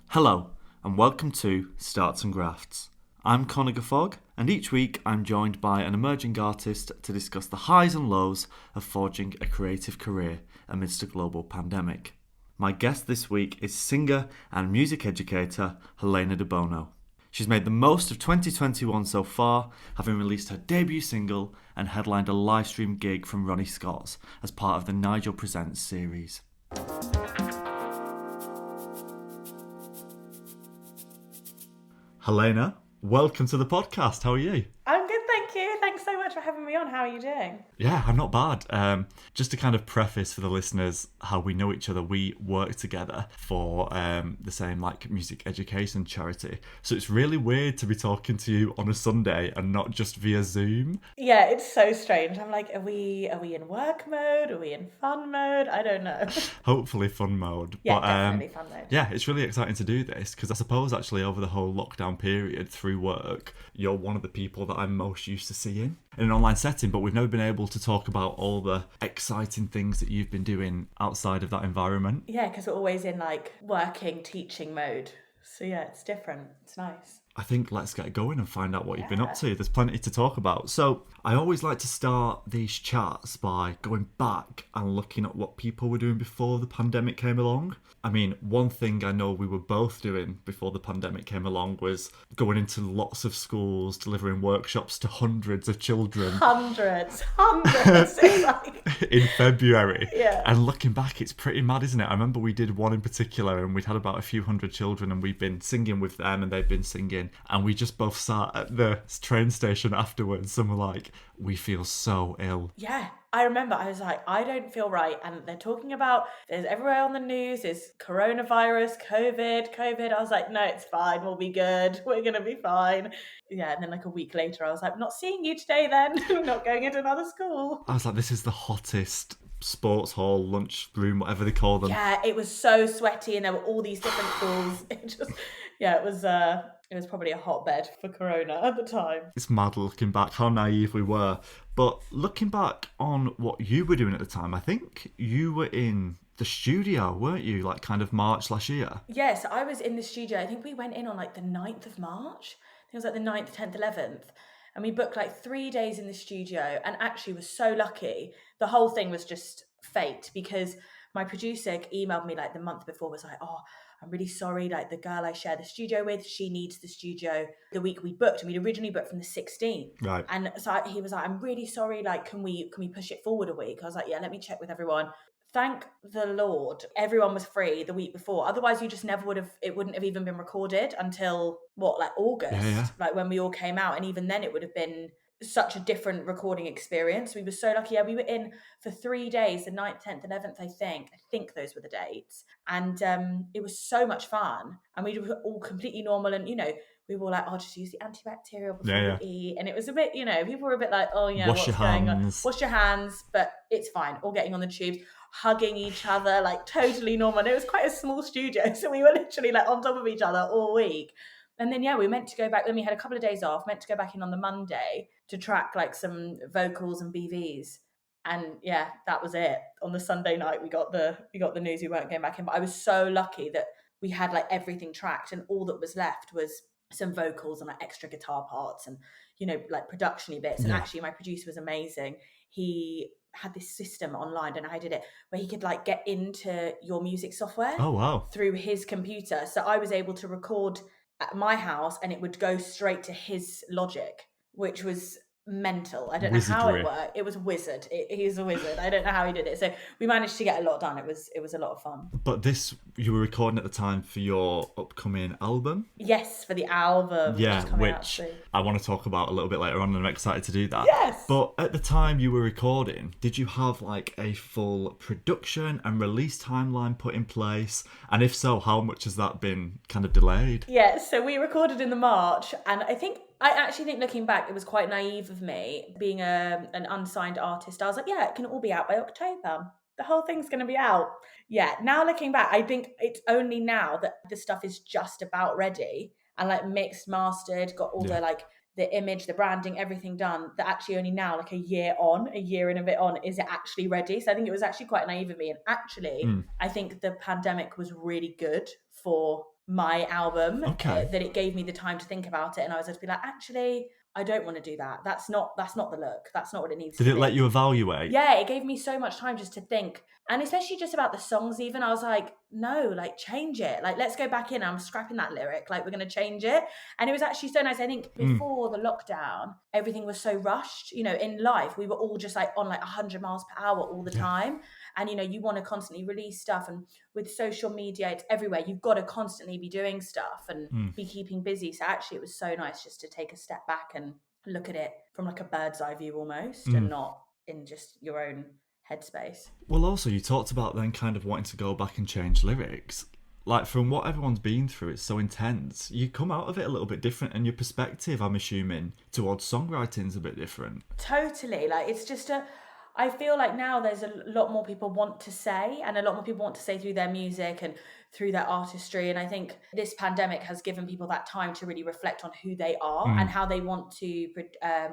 Hello, and welcome to Starts and Grafts. I'm Connor and each week I'm joined by an emerging artist to discuss the highs and lows of forging a creative career amidst a global pandemic. My guest this week is singer and music educator Helena Debono. She's made the most of 2021 so far, having released her debut single and headlined a livestream gig from Ronnie Scott's as part of the Nigel Presents series. Helena, welcome to the podcast. How are you? I'm good, thank you. Thanks so much for having me on. How are you doing? Yeah, I'm not bad. Just to kind of preface for the listeners how we know each other, we work together for the same music education charity. So it's really weird to be talking to you on a Sunday and not just via Zoom. Yeah, it's so strange. I'm like, are we in work mode? Are we in fun mode? I don't know. Hopefully fun mode. Yeah, definitely fun mode. Yeah, it's really exciting to do this because I suppose actually over the whole lockdown period through work, you're one of the people that I'm most used to seeing in an online setting, but we've never been able to talk about all the exciting things that you've been doing outside of that environment. Yeah, because we're always in working, teaching mode. So yeah, it's different. It's nice. I think let's get going and find out what you've been up to. There's plenty to talk about. So I always like to start these chats by going back and looking at what people were doing before the pandemic came along. I mean, one thing I know we were both doing before the pandemic came along was going into lots of schools, delivering workshops to hundreds of children. Hundreds. In February. Yeah. And looking back, it's pretty mad, isn't it? I remember we did one in particular and we'd had about a few hundred children and we'd been singing with them and they'd been singing. And we just both sat at the train station afterwards and were like, we feel so ill. Yeah. I remember I was like, I don't feel right. And they're talking about, there's everywhere on the news, there's coronavirus, COVID. I was like, no, it's fine. We'll be good. We're going to be fine. Yeah. And then a week later, I was like, not seeing you today then. I'm not going into another school. I was like, this is the hottest sports hall, lunch room, whatever they call them. Yeah, it was so sweaty and there were all these different schools. It was probably a hotbed for Corona at the time. It's mad looking back how naive we were. But looking back on what you were doing at the time, I think you were in the studio, weren't you? Kind of March last year. Yes, I was in the studio. I think we went in on the 9th of March. I think it was the 9th, 10th, 11th. And we booked 3 days in the studio and actually was so lucky. The whole thing was just fate because my producer emailed me the month before, was like, oh, I'm really sorry, the girl I share the studio with, she needs the studio the week we booked, and we'd originally booked from the 16th. Right. And so he was like, I'm really sorry, can we push it forward a week? I was like, yeah, let me check with everyone. Thank the Lord, everyone was free the week before. Otherwise, you just never it wouldn't have even been recorded until, August? Yeah. When we all came out, and even then it would have been such a different recording experience. We were so lucky. Yeah, we were in for 3 days, the 9th, 10th, 11th, I think those were the dates. And it was so much fun. And we were all completely normal. And, we were like, just use the antibacterial before we eat. And it was a bit, people were a bit like, what's going on? Wash your hands. But it's fine. All getting on the tubes, hugging each other, totally normal. And it was quite a small studio. So we were literally on top of each other all week. And then, we meant to go back. Then we had a couple of days off, meant to go back in on the Monday to track some vocals and BVs. And yeah, that was it. On the Sunday night, we got the news we weren't going back in. But I was so lucky that we had everything tracked, and all that was left was some vocals and extra guitar parts and, production-y bits. And actually my producer was amazing. He had this system online, and I did it, where he could get into your music software. Oh, wow. Through his computer. So I was able to record at my house and it would go straight to his Logic, which was mental. I don't know how it worked. It was wizard. He's a wizard. I don't know how he did it. So we managed to get a lot done. It was a lot of fun. But this, you were recording at the time for your upcoming album? Yes, for the album. Yeah, which I want to talk about a little bit later on, and I'm excited to do that. Yes! But at the time you were recording, did you have a full production and release timeline put in place? And if so, how much has that been kind of delayed? Yeah, so we recorded in the March, and I think I actually think looking back, it was quite naive of me being an unsigned artist. I was like, yeah, it can all be out by October. The whole thing's going to be out. Yeah. Now looking back, I think it's only now that the stuff is just about ready and like mixed, mastered, got all the like the image, the branding, everything done, that actually only now, like a year and a bit on, is it actually ready? So I think it was actually quite naive of me. And actually, I think the pandemic was really good for my album, Okay. that it gave me the time to think about it. And I was able to be like, actually, I don't want to do that. That's not the look. That's not what it needs to be. Did it let you evaluate? Yeah, it gave me so much time just to think. And especially just about the songs even, I was like, no, like change it. Like, let's go back in. I'm scrapping that lyric. Like, we're going to change it. And it was actually so nice. I think before the lockdown, everything was so rushed. You know, in life, we were all just like on like 100 miles per hour all the time. And, you know, you want to constantly release stuff. And with social media, it's everywhere. You've got to constantly be doing stuff and be keeping busy. So actually, it was so nice just to take a step back and look at it from like a bird's eye view almost, and not in just your own headspace. Well, also, you talked about then kind of wanting to go back and change lyrics. Like, from what everyone's been through, it's so intense. You come out of it a little bit different, and your perspective, I'm assuming, towards songwriting is a bit different. Totally. Like, it's just I feel like now there's a lot more people want to say, and a lot more people want to say through their music and through their artistry. And I think this pandemic has given people that time to really reflect on who they are and how they want to,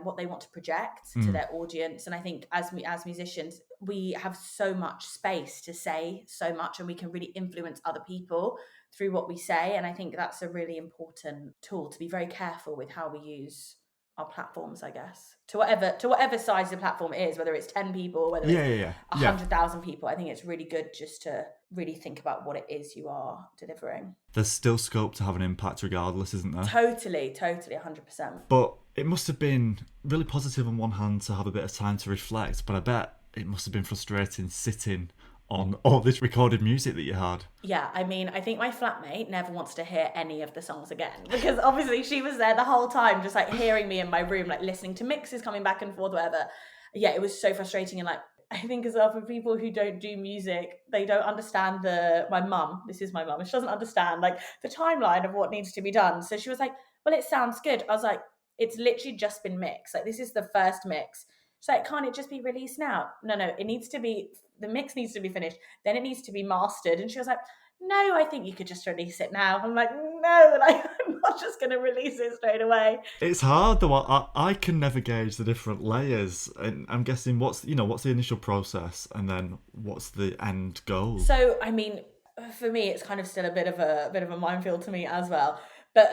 what they want to project to their audience. And I think as musicians, we have so much space to say so much, and we can really influence other people through what we say. And I think that's a really important tool, to be very careful with how we use our platforms, I guess, to whatever size the platform is, whether it's 10 people, whether it's 100,000 people. I think it's really good just to really think about what it is you are delivering. There's still scope to have an impact regardless, isn't there? Totally, 100%. But it must have been really positive on one hand to have a bit of time to reflect, but I bet it must have been frustrating sitting on all this recorded music that you had. Yeah, I mean, I think my flatmate never wants to hear any of the songs again, because obviously she was there the whole time, just like hearing me in my room, like listening to mixes coming back and forth, whatever. Yeah, it was so frustrating. And like, I think as well, for people who don't do music, they don't understand my mum, this is my mum, she doesn't understand like the timeline of what needs to be done. So she was like, well, it sounds good. I was like, it's literally just been mixed. Like, this is the first mix. She's like, can't it just be released now? No, it needs to be, the mix needs to be finished. Then it needs to be mastered. And she was like, no, I think you could just release it now. I'm like, no, like, I'm not just going to release it straight away. It's hard though. I can never gauge the different layers, and I'm guessing what's the initial process, and then what's the end goal. So, I mean, for me, it's kind of still a bit of a minefield to me as well. But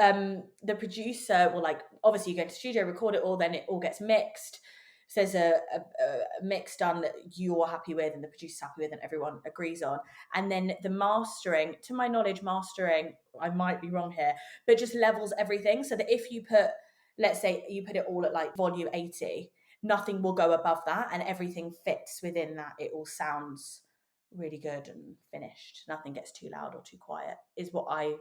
the producer will, like, obviously you go to the studio, record it all, then it all gets mixed. So there's a mix done that you're happy with and the producer's happy with and everyone agrees on. And then the mastering, to my knowledge, I might be wrong here, but just levels everything. So that if you let's say you put it all at like volume 80, nothing will go above that, and everything fits within that. It all sounds really good and finished. Nothing gets too loud or too quiet, is what I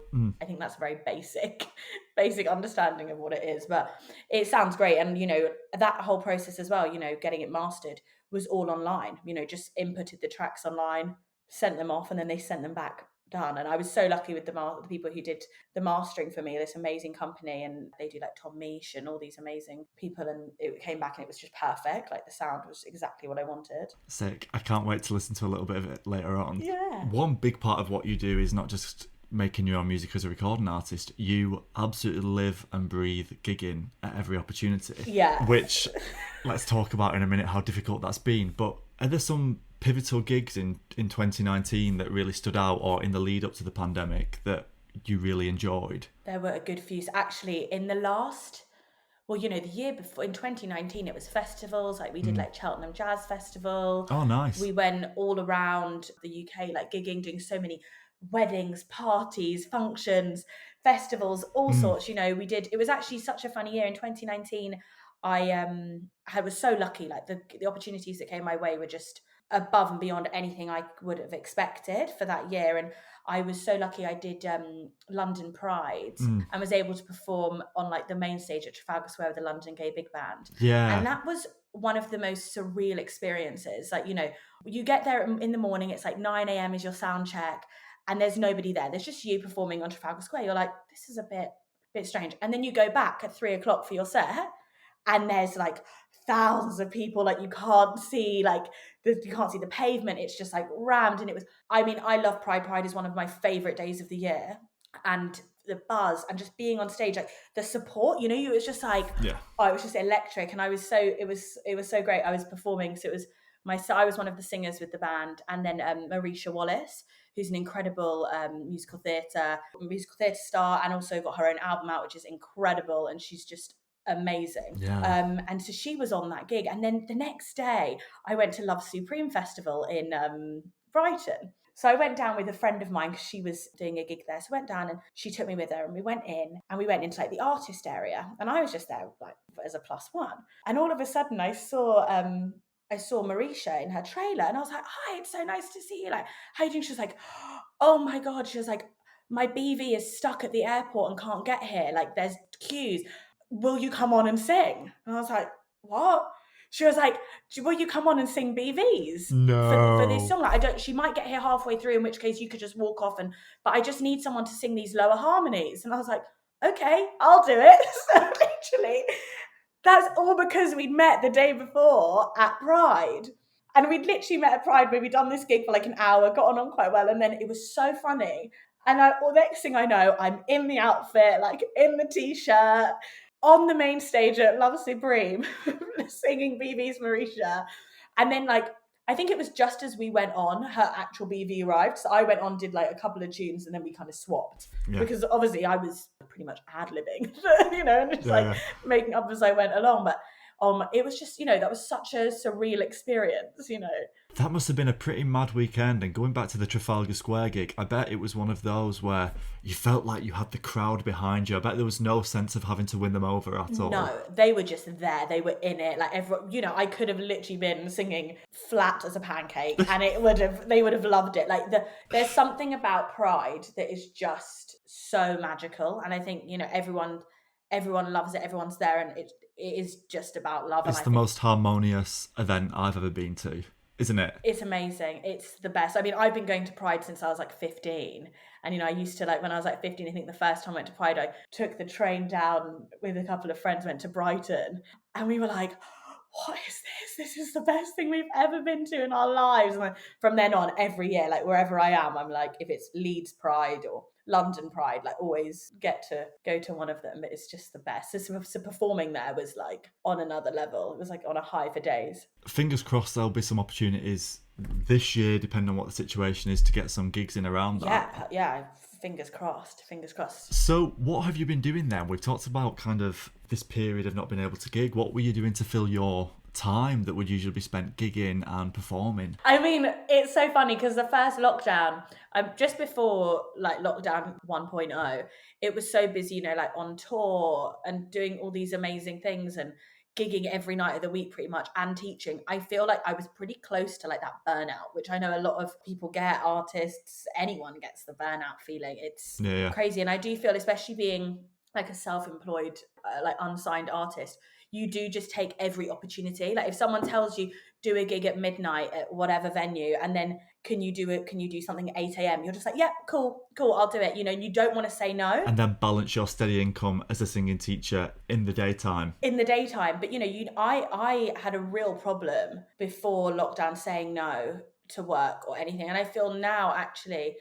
think that's a very basic understanding of what it is. But it sounds great. And, you know, that whole process as well, you know, getting it mastered was all online, you know, just inputted the tracks online, sent them off, and then they sent them back done. And I was so lucky with the people who did the mastering for me, this amazing company, and they do like Tom Misch and all these amazing people, and it came back and it was just perfect. Like, the sound was exactly what I wanted. Sick. I can't wait to listen to a little bit of it later on. Yeah. One big part of what you do is not just making your own music as a recording artist. You absolutely live and breathe gigging at every opportunity. Yeah. Which, let's talk about in a minute how difficult that's been. But are there some pivotal gigs in 2019 that really stood out, or in the lead up to the pandemic, that you really enjoyed? There were a good few. Actually, in the year before, in 2019, it was festivals. Like, we did like Cheltenham Jazz Festival. Oh, nice. We went all around the UK, like gigging, doing so many weddings, parties, functions, festivals, all sorts. You know, we did. It was actually such a funny year in 2019. I was so lucky. Like, the opportunities that came my way were just above and beyond anything I would have expected for that year. And I was so lucky. I did London Pride and was able to perform on like the main stage at Trafalgar Square with the London Gay Big Band. Yeah. And that was one of the most surreal experiences. Like, you know, you get there in the morning, it's like 9 a.m. is your sound check, and there's nobody there. There's just you performing on Trafalgar Square. You're like, this is a bit bit strange. And then you go back at 3 o'clock for your set, and there's like thousands of people, like you can't see the pavement. It's just like rammed. And it was, I mean, I love Pride. Pride is one of my favorite days of the year. And the buzz and just being on stage, like the support, you know, it was just like, oh, it was just electric. And it was so great. I was performing. So it was I was one of the singers with the band. And then Marisha Wallace, who's an incredible musical theatre star, and also got her own album out, which is incredible. And she's just amazing. And so she was on that gig. And then the next day I went to Love Supreme Festival in Brighton. So I went down with a friend of mine because she was doing a gig there. So I went down and she took me with her, and we went into like the artist area, and I was just there like as a plus one. And all of a sudden I saw Marisha in her trailer, and I was like, hi, it's so nice to see you. Like, how are you doing? She was like, oh my God. She was like, my BV is stuck at the airport and can't get here. Like, there's queues. Will you come on and sing? And I was like, what? She was like, will you come on and sing BVs for this song? Like, she might get here halfway through, in which case you could just walk off, but I just need someone to sing these lower harmonies. And I was like, okay, I'll do it. So literally, that's all because we'd met the day before at Pride. And we'd literally met at Pride where we'd done this gig for like an hour, got on quite well. And then it was so funny. And the next thing I know, I'm in the outfit, like in the t-shirt, on the main stage at Love Supreme, singing BV's Marisha. And then like, I think it was just as we went on, her actual BV arrived. So I went on, did like a couple of tunes, and then we kind of swapped. Because obviously I was pretty much ad-libbing, you know, and just making up as I went along. But it was just, you know, that was such a surreal experience, you know. That must have been a pretty mad weekend. And going back to the Trafalgar Square gig, I bet it was one of those where you felt like you had the crowd behind you. I bet there was no sense of having to win them over at all. No, they were just there. They were in it. Like everyone, you know, I could have literally been singing flat as a pancake, and they would have loved it. Like there's something about Pride that is just so magical, and I think, you know, everyone loves it. Everyone's there, and it is just about love. It's the most harmonious event I've ever been to, isn't it? It's amazing. It's the best. I mean, I've been going to Pride since I was like 15. And, you know, I used to, like, when I was like 15, I think the first time I went to Pride, I took the train down with a couple of friends, went to Brighton. And we were like, what is this? This is the best thing we've ever been to in our lives. And from then on, every year, like wherever I am, I'm like, if it's Leeds Pride or London Pride, like always get to go to one of them. It's just the best. So performing there was like on another level. It was like on a high for days. Fingers crossed there'll be some opportunities this year, depending on what the situation is, to get some gigs in around that. Yeah. Fingers crossed. So what have you been doing then? We've talked about kind of this period of not being able to gig. What were you doing to fill your time that would usually be spent gigging and performing? I mean, it's so funny because the first lockdown, just before like lockdown 1.0, it was so busy, you know, like on tour and doing all these amazing things and gigging every night of the week pretty much, and teaching. I feel like I was pretty close to like that burnout, which I know a lot of people get, artists, anyone gets the burnout feeling. It's crazy. And I do feel, especially being like a self-employed, like unsigned artist, you do just take every opportunity. Like if someone tells you do a gig at midnight at whatever venue, and then can you do something at 8 a.m? You're just like, yeah, cool, I'll do it. You know, you don't want to say no. And then balance your steady income as a singing teacher in the daytime. But you know, I had a real problem before lockdown saying no to work or anything. And I feel now actually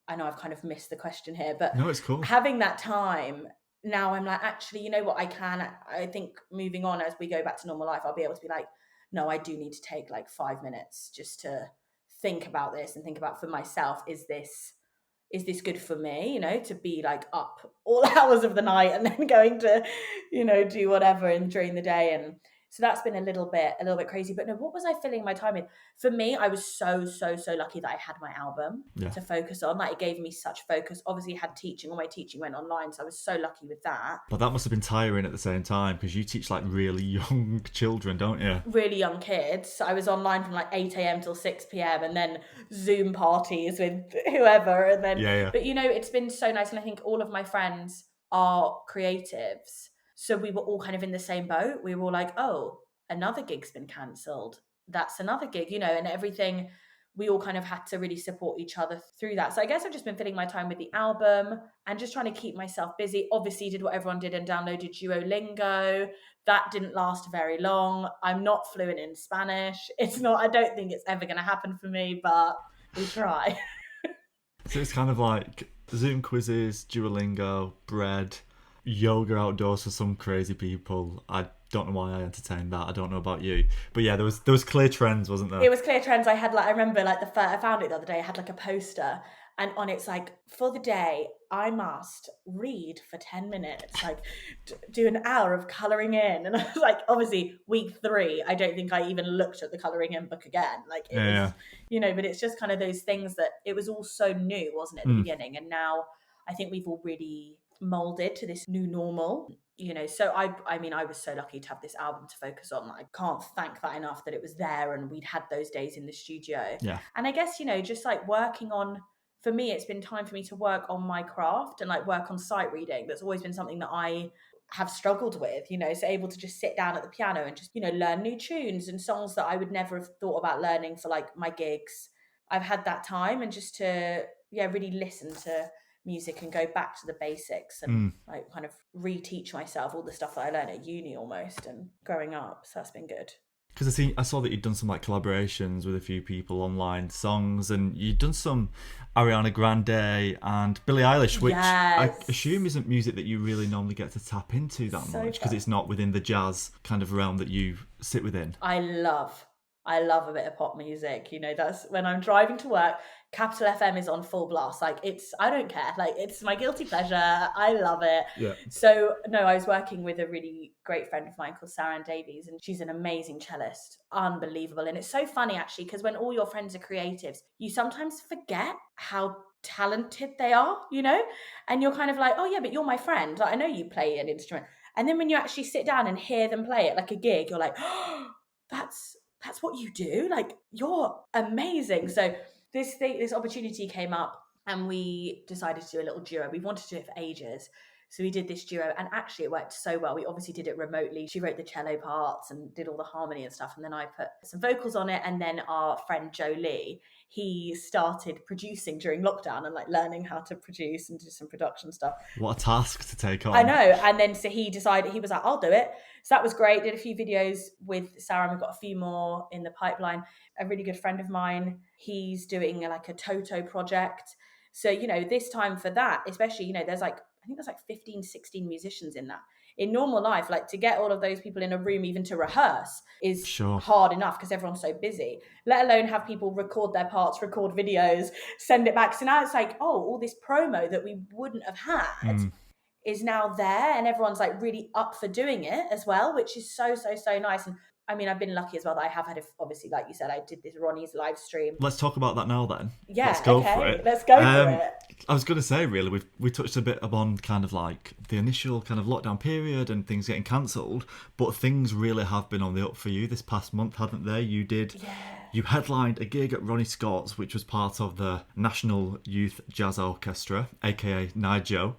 I know I've kind of missed the question here, but no, it's cool. Having that time, now I'm like, actually, you know what, I think moving on as we go back to normal life, I'll be able to be like, no, I do need to take like 5 minutes just to think about this and think about for myself, is this good for me, you know, to be like up all hours of the night and then going to, you know, do whatever and during the day. And so that's been a little bit crazy. But no, what was I filling my time with? For me, I was so lucky that I had my album to focus on. Like it gave me such focus. Obviously had teaching, all my teaching went online. So I was so lucky with that. But that must have been tiring at the same time, because you teach like really young children, don't you? Really young kids. I was online from like 8 a.m. till 6 p.m. and then Zoom parties with whoever. And then, But you know, it's been so nice. And I think all of my friends are creatives. So we were all kind of in the same boat. We were all like, oh, another gig's been cancelled. That's another gig, you know, and everything we all kind of had to really support each other through that. So I guess I've just been filling my time with the album and just trying to keep myself busy. Obviously did what everyone did and downloaded Duolingo. That didn't last very long. I'm not fluent in Spanish. I don't think it's ever going to happen for me, but we try. So it's kind of like Zoom quizzes, Duolingo, bread, yoga outdoors for some crazy people. I don't know why I entertained that. I don't know about you, but yeah, there was clear trends, wasn't there? It was clear trends. I had I remember I found it the other day. I had a poster, and on it's for the day I must read for 10 minutes, do an hour of colouring in, and I was obviously week 3. I don't think I even looked at the colouring in book again. Was, but it's just kind of those things that it was all so new, wasn't it, at the beginning, and now I think we've all really molded to this new normal. So I mean, I was so lucky to have this album to focus on. I can't thank that enough, that it was there and we'd had those days in the studio. Yeah. And I guess, just working on, for me, it's been time for me to work on my craft and work on sight reading. That's always been something that I have struggled with, so able to just sit down at the piano and just, learn new tunes and songs that I would never have thought about learning for my gigs. I've had that time, and just to, really listen to music and go back to the basics and kind of reteach myself all the stuff that I learned at uni almost and growing up. So that's been good. Because I saw that you'd done some collaborations with a few people online, songs, and you'd done some Ariana Grande and Billie Eilish, which I assume isn't music that you really normally get to tap into that much, because it's not within the jazz kind of realm that you sit within. I love a bit of pop music. That's when I'm driving to work. Capital FM is on full blast. I don't care. It's my guilty pleasure. I love it. Yeah. So no, I was working with a really great friend of mine called Sarah Davies, and she's an amazing cellist, unbelievable. And it's so funny actually, because when all your friends are creatives, you sometimes forget how talented they are, and you're kind of oh yeah, but you're my friend. I know you play an instrument. And then when you actually sit down and hear them play it like a gig, you're oh, that's what you do. You're amazing. So this opportunity came up, and we decided to do a little duo. We wanted to do it for ages. So we did this duo, and actually it worked so well. We obviously did it remotely. She wrote the cello parts and did all the harmony and stuff. And then I put some vocals on it. And then our friend Joe Lee, he started producing during lockdown and learning how to produce and do some production stuff. What a task to take on. I know. And then so he decided, he was I'll do it. So that was great. Did a few videos with Sarah, and we've got a few more in the pipeline. A really good friend of mine, he's doing a Toto project. So, this time for that, especially, there's I think there's 15, 16 musicians in that. In normal life, to get all of those people in a room even to rehearse is hard enough because everyone's so busy, let alone have people record their parts, record videos, send it back. So now it's all this promo that we wouldn't have had is now there, and everyone's really up for doing it as well, which is so, so, so nice. And I mean, I've been lucky as well that I have had, obviously, like you said, I did this Ronnie's live stream. Let's talk about that now then. Yeah, let's go for it. Let's go for it. I was going to say, really, we touched a bit upon kind of the initial kind of lockdown period and things getting cancelled, but things really have been on the up for you this past month, haven't they? You headlined a gig at Ronnie Scott's, which was part of the National Youth Jazz Orchestra, aka NYJO,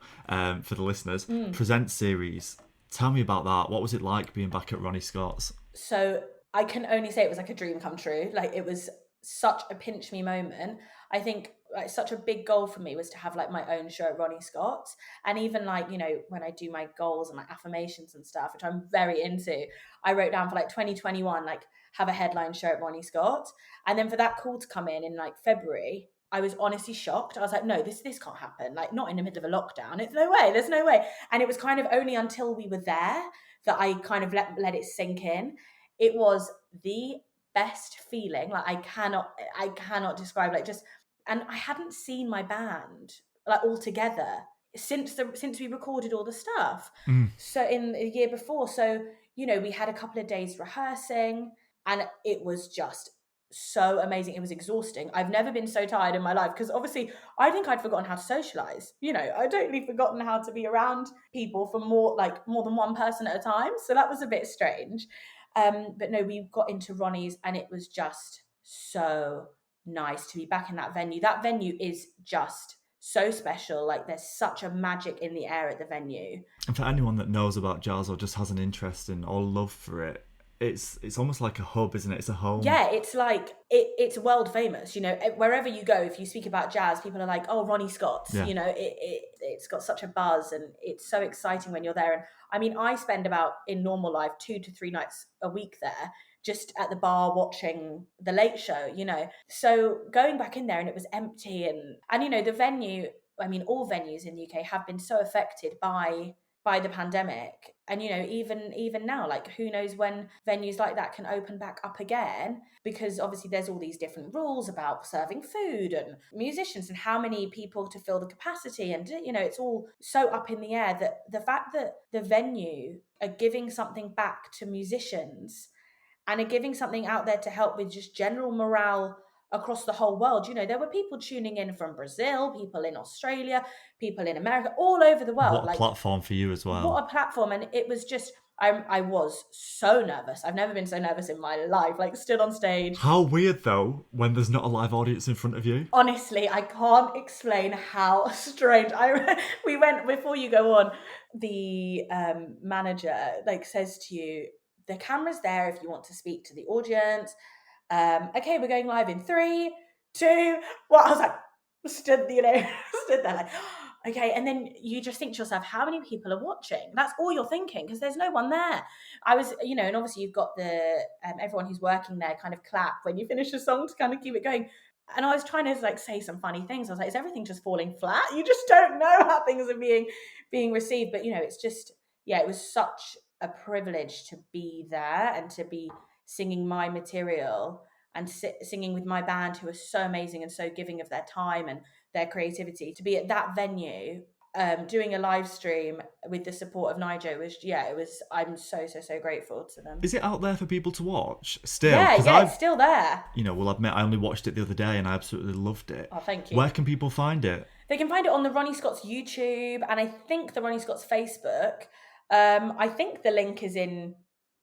for the listeners, Present series. Tell me about that. What was it like being back at Ronnie Scott's? So I can only say it was a dream come true. It was such a pinch me moment. I think such a big goal for me was to have my own show at Ronnie Scott's. And even when I do my goals and my affirmations and stuff, which I'm very into, I wrote down for 2021, have a headline show at Ronnie Scott's. And then for that call to come in February, I was honestly shocked. I was no, this can't happen. Not in the middle of a lockdown. There's no way. And it was kind of only until we were there that I kind of let it sink in. It was the best feeling. I cannot describe and I hadn't seen my band all together since we recorded all the stuff. So in the year before, so we had a couple of days rehearsing, and it was just so amazing. It was exhausting. I've never been so tired in my life, because obviously I think I'd forgotten how to socialize. I'd totally forgotten how to be around people for more than one person at a time. So that was a bit strange. But no, we got into Ronnie's, and it was just so nice to be back in that venue. That venue is just so special. There's such a magic in the air at the venue. And for anyone that knows about jazz or just has an interest in or love for it, it's almost like a hub, isn't it? It's a home. Yeah, it's like it's world famous. Wherever you go, if you speak about jazz, people are like, "Oh, Ronnie Scott." Yeah. It's got such a buzz, and it's so exciting when you're there. And I mean, I spend about in normal life 2 to 3 nights a week there, just at the bar watching the Late Show. So going back in there and it was empty, and the venue. I mean, all venues in the UK have been so affected by the pandemic, and even now, like, who knows when venues like that can open back up again, because obviously there's all these different rules about serving food and musicians and how many people to fill the capacity, and it's all so up in the air, that the fact that the venue are giving something back to musicians and are giving something out there to help with just general morale across the whole world. There were people tuning in from Brazil, people in Australia, people in America, all over the world. What a platform for you as well. What a platform. And it was just, I was so nervous. I've never been so nervous in my life, like stood on stage. How weird though, when there's not a live audience in front of you. Honestly, I can't explain how strange. We went, before you go on, the manager says to you, the camera's there if you want to speak to the audience. Okay, we're going live in 3, 2, 1. I was like, stood there like, okay. And then you just think to yourself, how many people are watching? That's all you're thinking, because there's no one there. I was, and obviously you've got the everyone who's working there kind of clap when you finish a song to kind of keep it going. And I was trying to say some funny things. I was like, is everything just falling flat? You just don't know how things are being received. But it's just, it was such a privilege to be there and to be singing my material and singing with my band, who are so amazing and so giving of their time and their creativity, to be at that venue, doing a live stream with the support of Nigel was, I'm so grateful to them. Is it out there for people to watch still? Yeah, it's still there. We'll admit, I only watched it the other day and I absolutely loved it. Oh, thank you. Where can people find it? They can find it on the Ronnie Scott's YouTube, and I think the Ronnie Scott's Facebook. I think the link is in,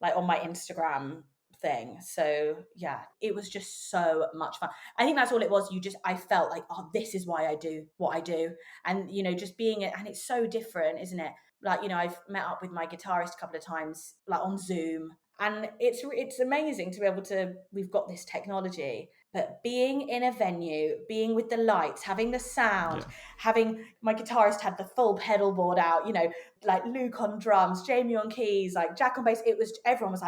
on my Instagram thing. So yeah, it was just so much fun. I think that's all it was. I felt like, oh, this is why I do what I do. And just being it, and it's so different, isn't it? I've met up with my guitarist a couple of times, on Zoom, and it's amazing to be able to, we've got this technology, but being in a venue, being with the lights, having the sound, having my guitarist had the full pedal board out, Luke on drums, Jamie on keys, Jack on bass. Everyone was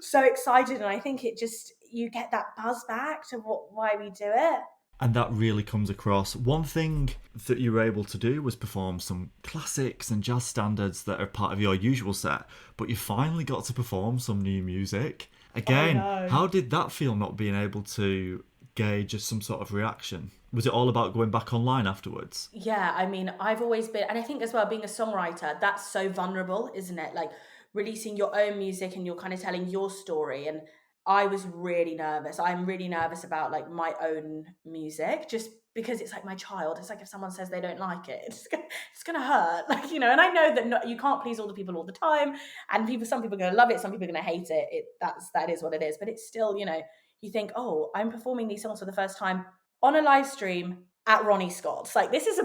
so excited. And I think it just, you get that buzz back to why we do it. And that really comes across. One thing that you were able to do was perform some classics and jazz standards that are part of your usual set, but you finally got to perform some new music. Again, how did that feel, not being able to gauge some sort of reaction? Was it all about going back online afterwards? Yeah, I mean, I've always been, and I think as well, being a songwriter, that's so vulnerable, isn't it? Releasing your own music and you're kind of telling your story. And I was really nervous. I'm really nervous about my own music, just because it's my child. It's if someone says they don't like it, it's gonna hurt. And I know that you can't please all the people all the time, and some people are gonna love it, some people are gonna hate it. That is what it is. But it's still, you think, oh, I'm performing these songs for the first time on a live stream at Ronnie Scott's. This is a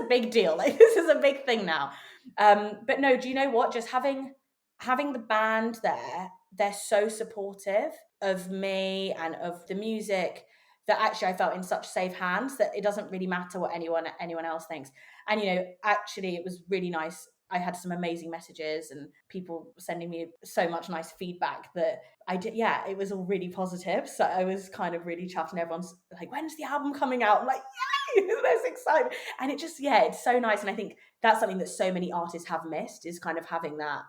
big deal. This is a big thing now. But no, do you know what? Just having the band there, they're so supportive of me and of the music, that actually I felt in such safe hands that it doesn't really matter what anyone else thinks. And actually it was really nice. I had some amazing messages and people sending me so much nice feedback that I did. Yeah, it was all really positive. So I was kind of really chuffed, and everyone's like, when's the album coming out? I'm like, yay, that's exciting. And it just, it's so nice. And I think that's something that so many artists have missed, is kind of having that,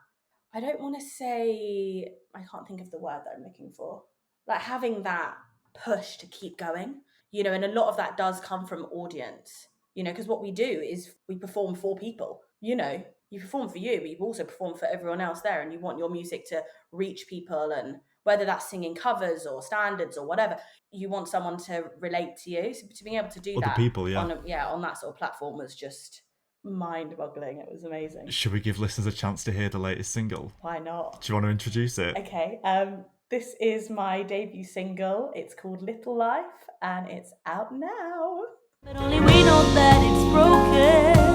I don't want to say, I can't think of the word that I'm looking for, having that push to keep going, and a lot of that does come from audience, because what we do is we perform for people, you perform for you, but you also perform for everyone else there, and you want your music to reach people, and whether that's singing covers or standards or whatever, you want someone to relate to you. So to being able to do Other that people, on that sort of platform was just mind-boggling. It was amazing. Should we give listeners a chance to hear the latest single? Why not? Do you want to introduce it? Okay, this is my debut single. It's called Little Life, and it's out now. But only we know that it's broken.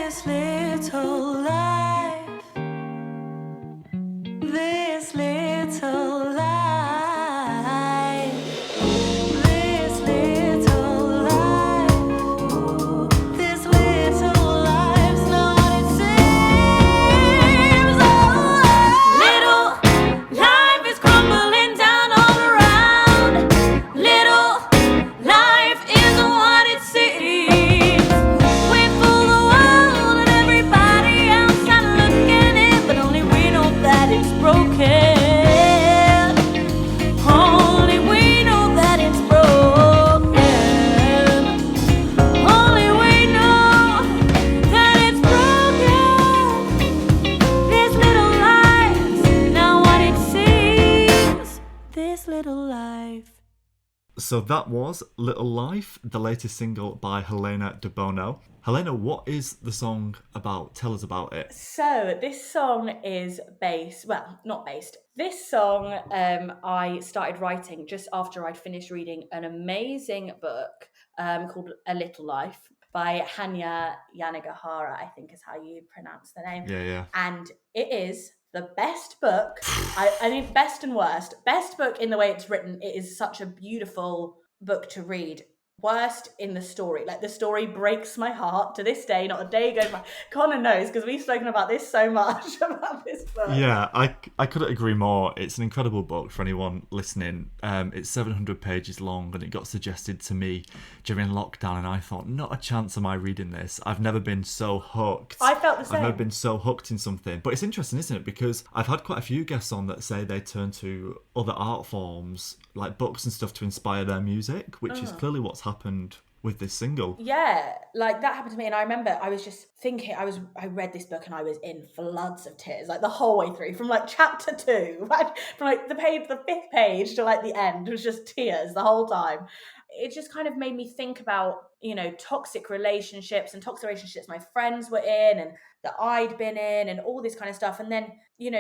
This little life, So that was Little Life, the latest single by Helena Debono. Helena, what is the song about? Tell us about it. So this song is based, well, not based. This song I started writing just after I'd finished reading an amazing book called A Little Life by Hanya Yanagihara, I think is how you pronounce the name. Yeah, yeah. And it is the best book. I mean, best and worst. Best book in the way it's written. It is such a beautiful book to read. Worst in the story. Like, the story breaks my heart to this day. Not a day goes by. Connor knows because we've spoken about this so much, about this book. Yeah, I couldn't agree more. It's an incredible book for anyone listening. It's 700 pages long, and it got suggested to me during lockdown, and I thought, not a chance am I reading this. I've never been so hooked. I felt the same. I've never been so hooked in something. But it's interesting, isn't it? Because I've had quite a few guests on that say they turn to other art forms, like books and stuff, to inspire their music, which is clearly what's happened with this single. Yeah, like that happened to me, and I remember I was just thinking, I read this book and I was in floods of tears, like the whole way through, from like chapter 2, from like the fifth page to like the end, was just tears the whole time. It just kind of made me think about, toxic relationships my friends were in and that I'd been in and all this kind of stuff. And then,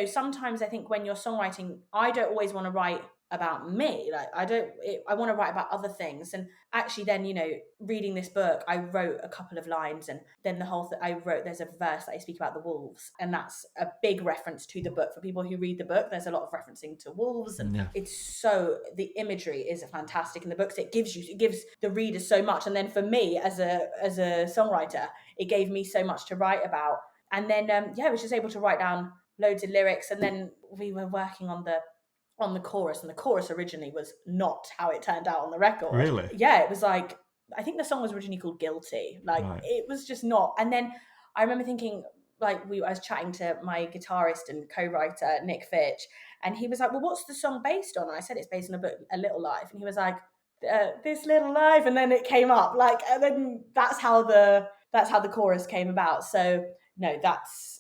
sometimes I think when you're songwriting, I don't always want to write about me. Like, I want to write about other things. And actually then, reading this book, I wrote a couple of lines, and then there's a verse that I speak about the wolves, and that's a big reference to the book. For people who read the book, there's a lot of referencing to wolves, and the imagery is fantastic in the books. It gives the reader so much. And then for me as a songwriter, it gave me so much to write about. And then I was just able to write down loads of lyrics, and then we were working on the chorus, and the chorus originally was not how it turned out on the record. Really? Yeah, it was like, I think the song was originally called Guilty. Like, It was just not. And then I remember thinking, like, I was chatting to my guitarist and co-writer, Nick Fitch, and he was like, well, what's the song based on? And I said, it's based on a book, A Little Life. And he was like, This Little Life. And then it came up, like, and then that's how the chorus came about. So no, that's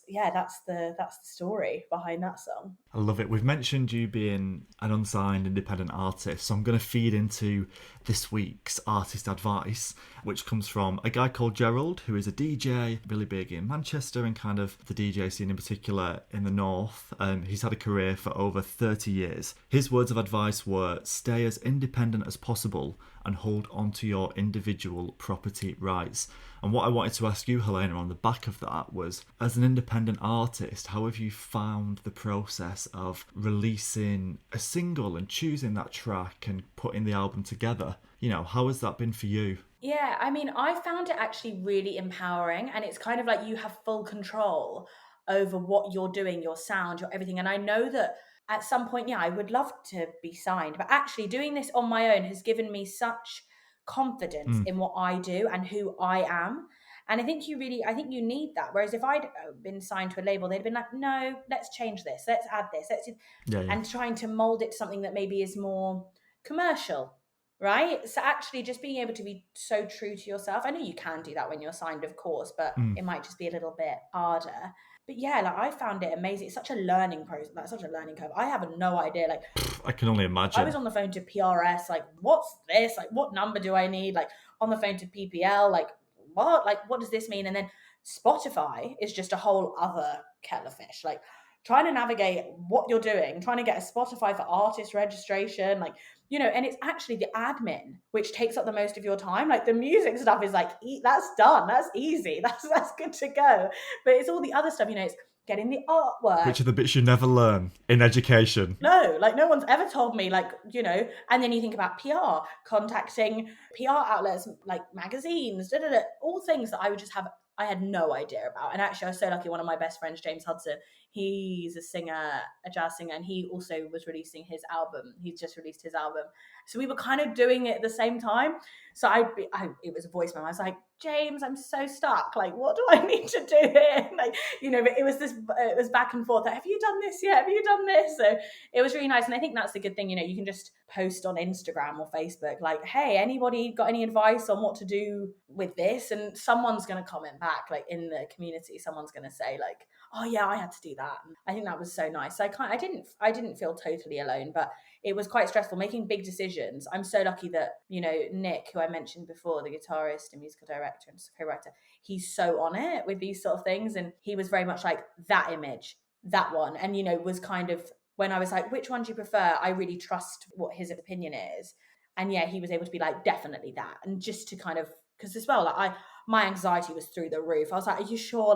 the story behind that song. I love it. We've mentioned you being an unsigned independent artist, so I'm going to feed into this week's artist advice, which comes from a guy called Gerald, who is a DJ, really big in Manchester and kind of the DJ scene in particular in the north. He's had a career for over 30 years. His words of advice were, stay as independent as possible and hold on to your individual property rights. And what I wanted to ask you, Helena, on the back of that was, as an independent artist, how have you found the process of releasing a single and choosing that track and putting the album together? How has that been for you? Yeah, I mean, I found it actually really empowering, and it's kind of like you have full control over what you're doing, your sound, your everything. And I know that at some point, I would love to be signed, but actually doing this on my own has given me such confidence in what I do and who I am. And I think you need that. Whereas if I'd been signed to a label, they'd been like, no, let's change this, let's add this, and trying to mold it to something that maybe is more commercial, right? So actually just being able to be so true to yourself. I know you can do that when you're signed, of course, but it might just be a little bit harder. But yeah, like, I found it amazing. It's such a learning process, like such a learning curve. I have no idea. Like, I can only imagine. I was on the phone to PRS, like, what's this? Like, what number do I need? Like, on the phone to PPL, like, what? Like, what does this mean? And then Spotify is just a whole other kettle of fish. Like, trying to navigate what you're doing, trying to get a Spotify for artist registration, like, and it's actually the admin which takes up the most of your time. Like, the music stuff is like, that's done, that's easy, that's good to go. But it's all the other stuff, it's getting the artwork. Which are the bits you never learn in education. No, like, no one's ever told me, like, and then you think about PR, contacting PR outlets, like magazines, all things that I had no idea about. And actually, I was so lucky. One of my best friends, James Hudson, he's a singer, a jazz singer, and he also was releasing his album. He's just released his album. So we were kind of doing it at the same time. So it was a voicemail. I was like, James, I'm so stuck. Like, what do I need to do here? Like, but it was back and forth. Like, have you done this yet? Have you done this? So it was really nice. And I think that's the good thing, you can just post on Instagram or Facebook, like, hey, anybody got any advice on what to do with this? And someone's going to comment back, like in the community, someone's going to say like, oh yeah, I had to do that. And I think that was so nice. So I didn't feel totally alone, but it was quite stressful making big decisions. I'm so lucky that, Nick, who I mentioned before, the guitarist and musical director and co-writer, he's so on it with these sort of things. And he was very much like, that image, that one. And, was kind of, when I was like, which one do you prefer? I really trust what his opinion is. And yeah, he was able to be like, definitely that. And just to kind of, because as well, like my anxiety was through the roof. I was like, are you sure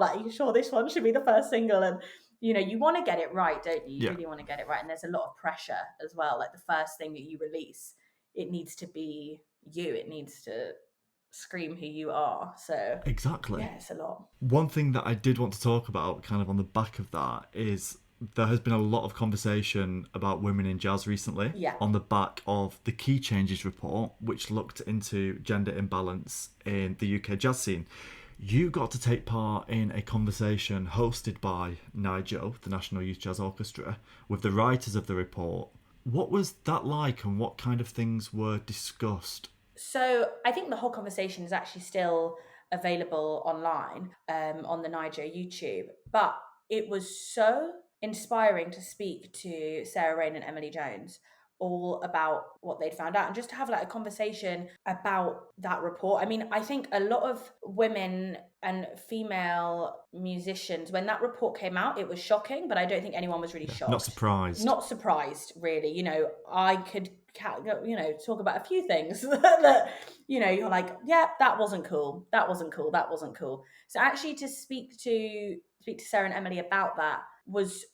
this one should be the first single? And you want to get it right, don't you? You really want to get it right. And there's a lot of pressure as well. Like the first thing that you release, it needs to be you. It needs to scream who you are. So exactly. Yeah, it's a lot. One thing that I did want to talk about kind of on the back of that is there has been a lot of conversation about women in jazz recently on the back of the Key Changes report, which looked into gender imbalance in the UK jazz scene. You got to take part in a conversation hosted by NYJO, the National Youth Jazz Orchestra, with the writers of the report. What was that like and what kind of things were discussed? So I think the whole conversation is actually still available online on the NYJO YouTube, but it was so inspiring to speak to Sarah Rain and Emily Jones all about what they'd found out and just to have like a conversation about that report. I mean, I think a lot of women and female musicians, when that report came out, it was shocking, but I don't think anyone was really shocked. Not surprised. Not surprised, really. I could talk about a few things that you're like, yeah, that wasn't cool, that wasn't cool. So actually to speak to Sarah and Emily about that was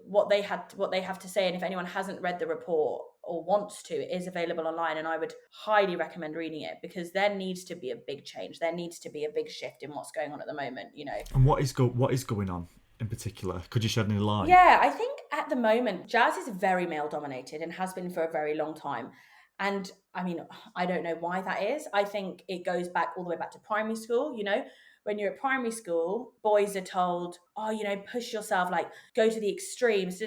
what they have to say. And if anyone hasn't read the report or wants to, it is available online, and I would highly recommend reading it, because there needs to be a big change, there needs to be a big shift in what's going on at the moment. And what is going on in particular? Could you shed any light? Yeah, I think at the moment jazz is very male dominated and has been for a very long time. And I mean, I don't know why that is. I think it goes back all the way back to primary school. When you're at primary school, boys are told, oh, push yourself, like go to the extremes.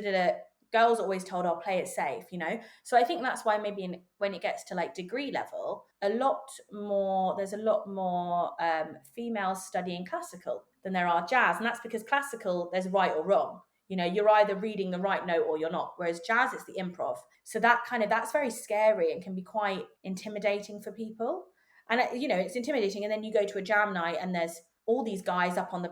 Girls are always told, oh, play it safe, So I think that's why maybe when it gets to like degree level, there's a lot more females studying classical than there are jazz. And that's because classical, there's right or wrong. You're either reading the right note or you're not. Whereas jazz, it's the improv. So that's very scary and can be quite intimidating for people. And it's intimidating. And then you go to a jam night and there's all these guys up on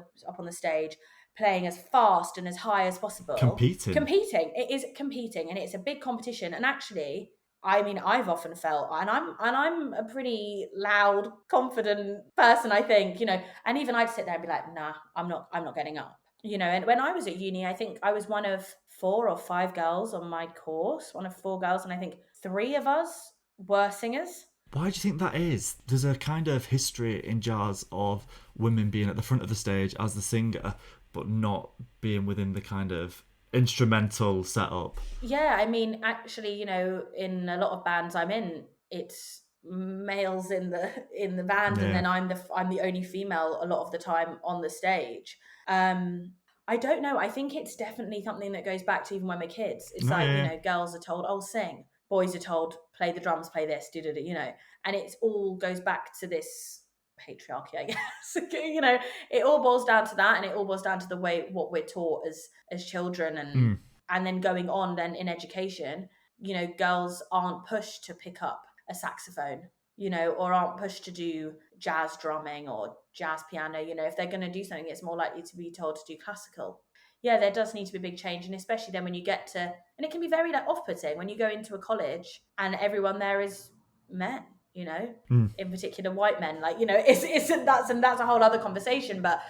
the stage playing as fast and as high as possible. Competing. It is competing, and it's a big competition. And actually, I mean, I've often felt, and I'm a pretty loud, confident person, I think, and even I'd sit there and be like, nah, I'm not getting up. And when I was at uni, I think I was one of 4 or 5 girls on my course, one of 4 girls, and I think 3 of us were singers. Why do you think that is? There's a kind of history in jazz of women being at the front of the stage as the singer, but not being within the kind of instrumental setup. Yeah, I mean, actually, in a lot of bands I'm in, it's males in the band, and then I'm the only female a lot of the time on the stage. I don't know. I think it's definitely something that goes back to even when we're kids. It's girls are told, "Oh, sing." Boys are told, "Play the drums, play this," and it all goes back to this patriarchy, I guess. It all boils down to that, and it all boils down to the way what we're taught as children, and then going on then in education. Girls aren't pushed to pick up a saxophone, or aren't pushed to do jazz drumming or jazz piano. If they're going to do something, it's more likely to be told to do classical. Yeah, there does need to be a big change, and especially then when you get to, and it can be very like off-putting when you go into a college and everyone there is men, in particular white men. Like, that's a whole other conversation, but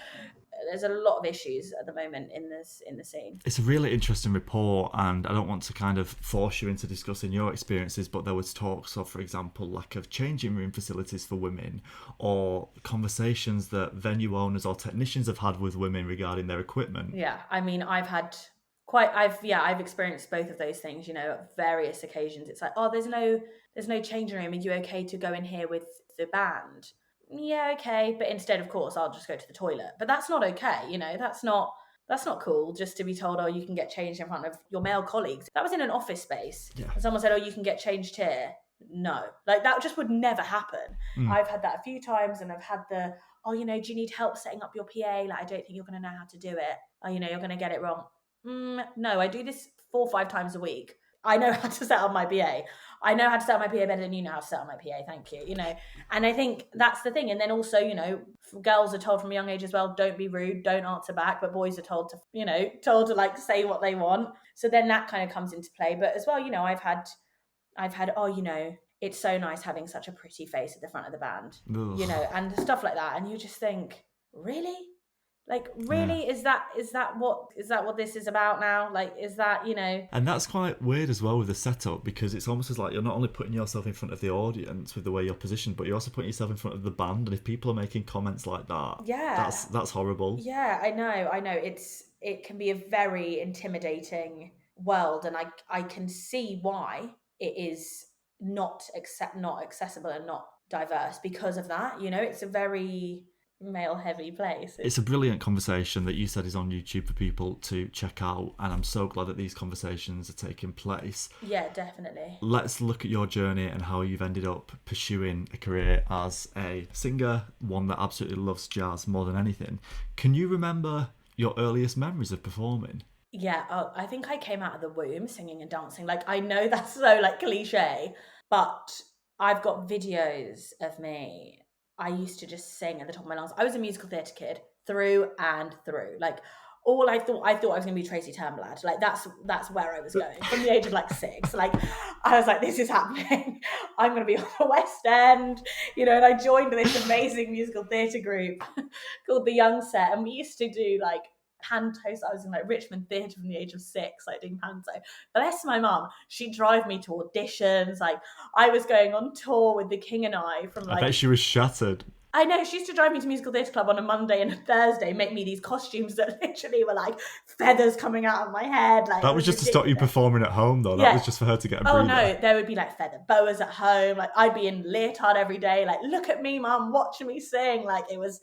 there's a lot of issues at the moment in the scene. It's a really interesting report, and I don't want to kind of force you into discussing your experiences, but there was talks of, for example, lack of changing room facilities for women, or conversations that venue owners or technicians have had with women regarding their equipment. Yeah, I mean, I've experienced both of those things, at various occasions. It's like, oh, there's no changing room. Are you okay to go in here with the band? yeah, okay. But instead, of course, I'll just go to the toilet. But that's not okay, you know, that's not cool just to be told, oh, you can get changed in front of your male colleagues. That was in an office space. Yeah. And someone said, oh, you can get changed here. No, like that just would never happen. I've had that a few times, and I've had the, oh, you know, do you need help setting up your PA? Like, I don't think you're going to know how to do it. Oh, you know, you're going to get it wrong. No, I do this 4 or 5 times a week. I know how to set up my PA. I know how to set up my PA better than you know how to set up my PA. Thank you. You know, and I think that's the thing. And then also, you know, girls are told from a young age as well, don't be rude, don't answer back. But boys are told to, you know, like say what they want. So then that kind of comes into play. But as well, you know, I've had, oh, you know, it's so nice having such a pretty face at the front of the band, Ugh. you know, and stuff like that. And you just think, really? Like, really? Yeah. Is that what this is about now? Like, is that, you know? And that's quite weird as well with the setup, because it's almost as like you're not only putting yourself in front of the audience with the way you're positioned, but you're also putting yourself in front of the band. And if people are making comments like that, Yeah. that's horrible. Yeah, I know. It can be a very intimidating world, and I can see why it is not accessible and not diverse because of that. You know, it's a very male heavy place. It's a brilliant conversation that you said is on YouTube for people to check out, and I'm so glad that these conversations are taking place. Yeah, definitely. Let's look at your journey and how you've ended up pursuing a career as a singer, one that absolutely loves jazz more than anything. Can you remember your earliest memories of performing? Yeah, I think I came out of the womb singing and dancing. Like, I know that's so like cliche, but I've got videos of me. I used to just sing at the top of my lungs. I was a musical theatre kid through and through. Like, all I thought I was going to be Tracy Turnblad. Like, that's where I was going from the age of like 6. Like, I was like, this is happening. I'm going to be on the West End, you know. And I joined this amazing musical theatre group called the Young Set, and we used to do like pantos. I was in like Richmond Theatre from the age of 6, like doing panto. Bless my mum, she'd drive me to auditions. Like, I was going on tour with the King and I from like, I bet she was shattered. I know, she used to drive me to Musical Theatre Club on a Monday and a Thursday, make me these costumes that literally were like feathers coming out of my head. Like, That was just to stop you performing at home, though. That was just for her to get a breather. Oh no, there would be like feather boas at home. Like, I'd be in leotard every day. Like, look at me, mum, watching me sing. Like, it was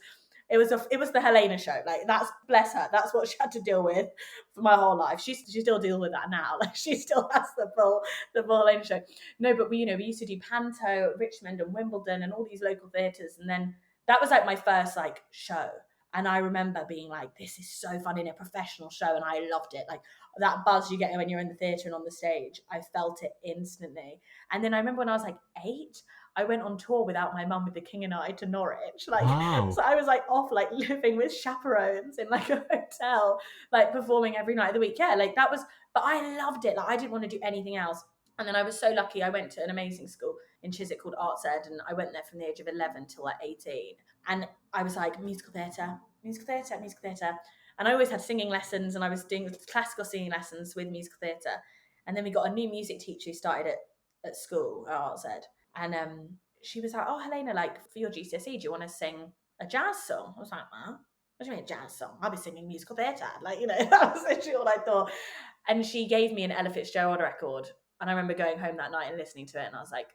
the Helena show. Like, that's, bless her, that's what she had to deal with for my whole life. She still deals with that now. Like, she still has the full Helena show. No, but we used to do panto at Richmond and Wimbledon and all these local theatres, and then that was like my first like show. And I remember being like, this is so fun, in a professional show, and I loved it. Like, that buzz you get when you're in the theatre and on the stage, I felt it instantly. And then I remember when I was like 8, I went on tour without my mum with the King and I to Norwich. Like, wow. So I was like off, like living with chaperones in like a hotel, like performing every night of the week. Yeah, like that was, but I loved it. Like, I didn't want to do anything else. And then I was so lucky, I went to an amazing school in Chiswick called Arts Ed, and I went there from the age of 11 till like 18. And I was like, musical theatre. And I always had singing lessons, and I was doing classical singing lessons with musical theatre. And then we got a new music teacher who started at school at Arts Ed. And she was like, oh, Helena, like, for your GCSE, do you want to sing a jazz song? I was like, what do you mean a jazz song? I'll be singing musical theatre. Like, you know, that was literally all I thought. And she gave me an Ella Fitzgerald record. And I remember going home that night and listening to it, and I was like,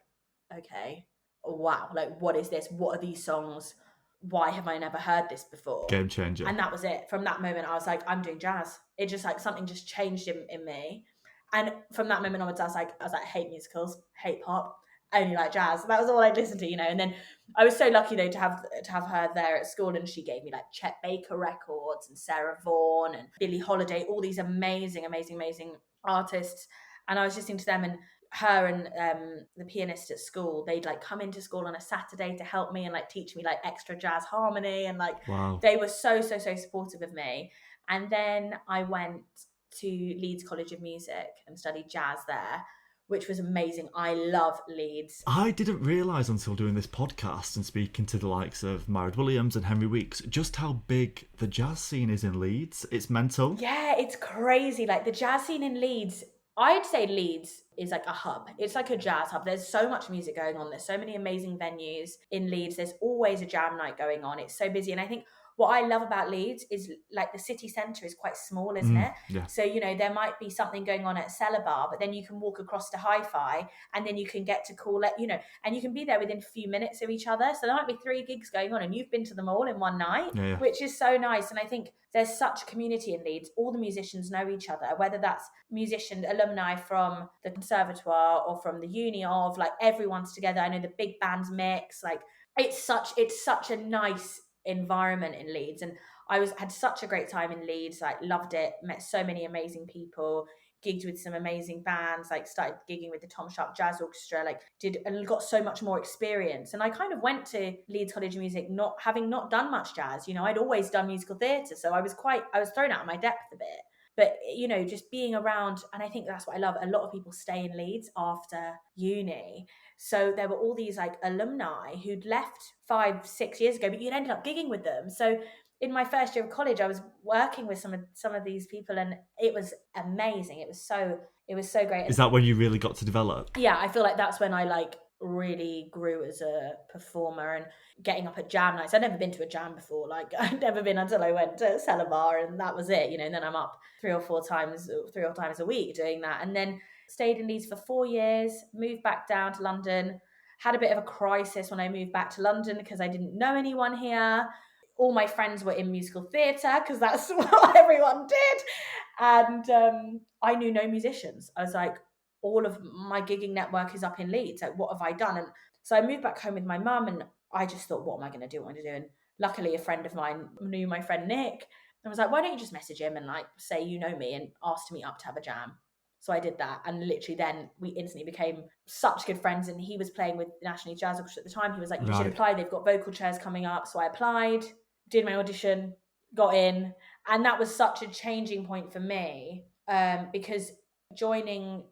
okay, wow, like, what is this? What are these songs? Why have I never heard this before? Game changer. And that was it. From that moment, I was like, I'm doing jazz. It just like something just changed in me. And from that moment onwards, I was like, I hate musicals, hate pop, I only like jazz. That was all I'd listen to, you know. And then I was so lucky though to have her there at school, and she gave me like Chet Baker records and Sarah Vaughan and Billie Holiday, all these amazing artists. And I was listening to them, and her and the pianist at school, they'd like come into school on a Saturday to help me and like teach me like extra jazz harmony, and like, wow. They were so supportive of me. And then I went to Leeds College of Music and studied jazz there, which was amazing. I love Leeds. I didn't realise until doing this podcast and speaking to the likes of Myron Williams and Henry Weeks just how big the jazz scene is in Leeds. It's mental. Yeah, it's crazy. Like, the jazz scene in Leeds, I'd say Leeds is like a hub. It's like a jazz hub. There's so much music going on. There's so many amazing venues in Leeds. There's always a jam night going on. It's so busy. And I think what I love about Leeds is like the city centre is quite small, isn't it? Yeah. So, there might be something going on at Cellar Bar, but then you can walk across to Hi-Fi and then you can get to call it, and you can be there within a few minutes of each other. So there might be 3 gigs going on and you've been to them all in one night, Yeah. which is so nice. And I think there's such a community in Leeds. All the musicians know each other, whether that's musician alumni from the conservatoire or from the uni of, like, everyone's together. I know the big bands mix, like it's such a nice environment in Leeds. And I had such a great time in Leeds, like loved it, met so many amazing people, gigged with some amazing bands, like started gigging with the Tom Sharp Jazz Orchestra, like got so much more experience. And I kind of went to Leeds College of Music having not done much jazz. I'd always done musical theatre, so I was thrown out of my depth a bit. But, just being around, and I think that's what I love. A lot of people stay in Leeds after uni. So there were all these like alumni who'd left 5-6 years ago, but you'd ended up gigging with them. So in my first year of college, I was working with some of these people, and it was amazing. It was so great. Is that when you really got to develop? Yeah, I feel like that's when I like really grew as a performer, and getting up at jam nights. I'd never been to a jam before. Like I'd never been until I went to Cellar Bar, and that was it. And then I'm up 3 or 4 times a week doing that, and then stayed in Leeds for 4 years, moved back down to London, had a bit of a crisis when I moved back to London because I didn't know anyone here. All my friends were in musical theatre because that's what everyone did. And I knew no musicians. I was like, all of my gigging network is up in Leeds. Like, what have I done? And so I moved back home with my mum, and I just thought, what am I going to do? And luckily, a friend of mine knew my friend Nick, and was like, why don't you just message him and like say you know me and ask to meet up to have a jam? So I did that, and literally then we instantly became such good friends. And he was playing with the National Youth Jazz Orchestra at the time. He was like, you should apply. They've got vocal chairs coming up. So I applied, did my audition, got in, and that was such a changing point for me, because joining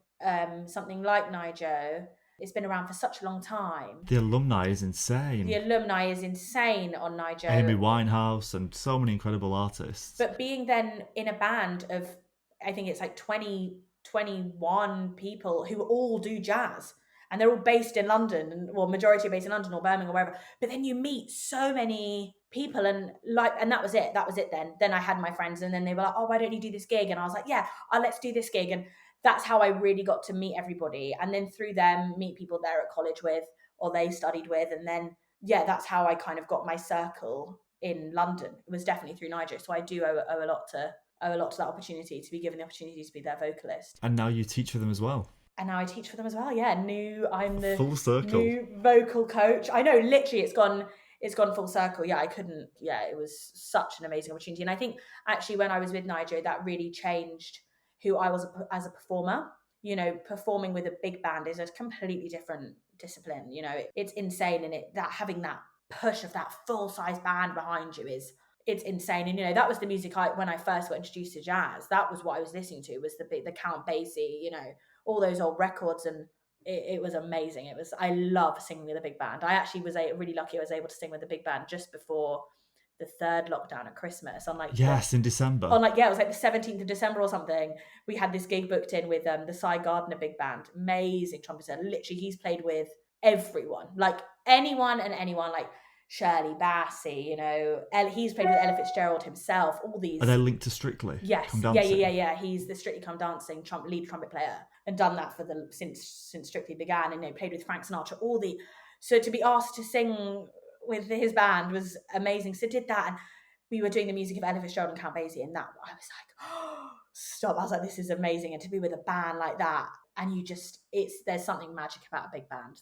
something like Nijo, it's been around for such a long time. The alumni is insane. The alumni is insane on Nijo. Amy Winehouse and so many incredible artists. But being then in a band of, I think it's like 21 people who all do jazz, and they're all based in London, or majority are based in London or Birmingham or wherever. But then you meet so many people, and that was it. Then I had my friends, and then they were like, oh, why don't you do this gig? And I was like, yeah, let's do this gig. And that's how I really got to meet everybody. And then through them, meet people they're at college with or they studied with. And then, yeah, that's how I kind of got my circle in London. It was definitely through Nijo. So I do owe a lot to that opportunity, to be given the opportunity to be their vocalist. And now you teach for them as well. And now I teach for them as well. Yeah, I'm the full circle new vocal coach. I know, literally, it's gone full circle. Yeah, it was such an amazing opportunity. And I think actually when I was with Nijo, that really changed who I was as a performer. Performing with a big band is a completely different discipline. It's insane, and having that push of that full size band behind you it's insane. And that was the music when I first got introduced to jazz, that was what I was listening to, was the Count Basie, all those old records, and it was amazing. I love singing with a big band. I actually was really lucky I was able to sing with a big band just before the 3rd lockdown at Christmas, on in December. It was like the 17th of December or something. We had this gig booked in with the Cy Gardner big band, amazing trumpeter. Literally, he's played with everyone, like anyone and anyone, like Shirley Bassey, he's played with Ella Fitzgerald himself. All these. Are they linked to Strictly? Yes, yeah. He's the Strictly Come Dancing lead trumpet player, and done that since Strictly began. And played with Frank Sinatra. So to be asked to sing with his band was amazing. So did that, and we were doing the music of Ella Fitzgerald and Count Basie, and that I was like, oh, stop! I was like, this is amazing, and to be with a band like that. And there's something magic about a big band.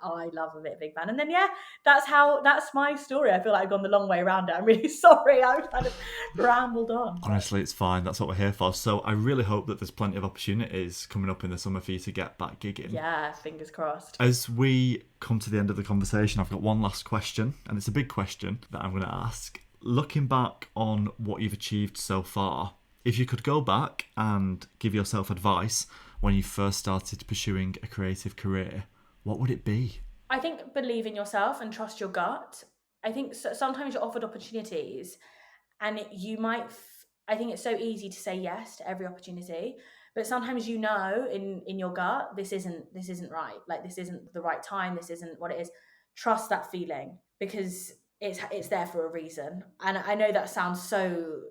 I love a bit of big band. And then, yeah, that's my story. I feel like I've gone the long way around it. I'm really sorry. I've kind of rambled on. Honestly, it's fine. That's what we're here for. So I really hope that there's plenty of opportunities coming up in the summer for you to get back gigging. Yeah, fingers crossed. As we come to the end of the conversation, I've got one last question, and it's a big question that I'm going to ask. Looking back on what you've achieved so far, if you could go back and give yourself advice when you first started pursuing a creative career, what would it be? I think believe in yourself and trust your gut. I think sometimes you're offered opportunities, and you might. I think it's so easy to say yes to every opportunity, but sometimes in your gut, this isn't right. Like, this isn't the right time. This isn't what it is. Trust that feeling, because it's there for a reason. And I know that sounds so,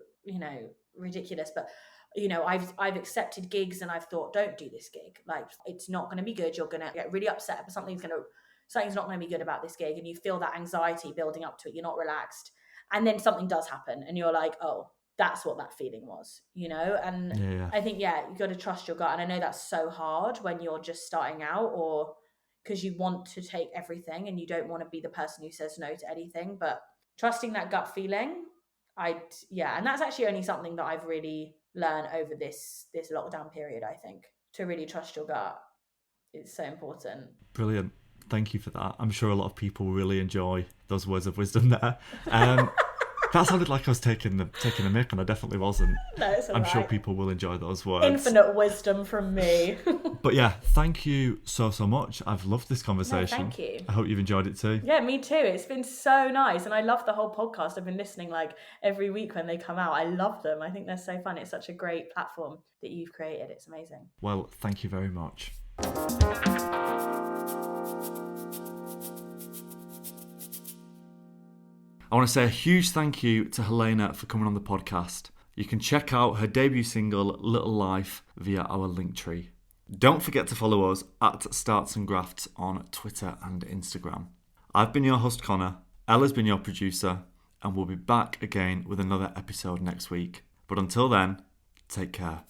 ridiculous, but I've accepted gigs and I've thought, don't do this gig. Like, it's not going to be good. You're going to get really upset, but something's not going to be good about this gig, and you feel that anxiety building up to it. You're not relaxed, and then something does happen, and you're like, oh, that's what that feeling was, And Yeah. I think, you got to trust your gut, and I know that's so hard when you're just starting out, or because you want to take everything and you don't want to be the person who says no to anything, but trusting that gut feeling, and that's actually only something that I've really learned over this lockdown period. I think to really trust your gut is so important. Brilliant. Thank you for that. I'm sure a lot of people really enjoy those words of wisdom there. That sounded like I was taking the mick, and I definitely wasn't. No, it's all I'm right. sure people will enjoy those words. Infinite wisdom from me. But yeah, thank you so much. I've loved this conversation. No, thank you. I hope you've enjoyed it too. Yeah, me too. It's been so nice, and I love the whole podcast. I've been listening like every week when they come out. I love them. I think they're so fun. It's such a great platform that you've created. It's amazing. Well, thank you very much. I want to say a huge thank you to Helena for coming on the podcast. You can check out her debut single, Little Life, via our Linktree. Don't forget to follow us at startsandgrafts on Twitter and Instagram. I've been your host, Connor. Ella's been your producer, and we'll be back again with another episode next week. But until then, take care.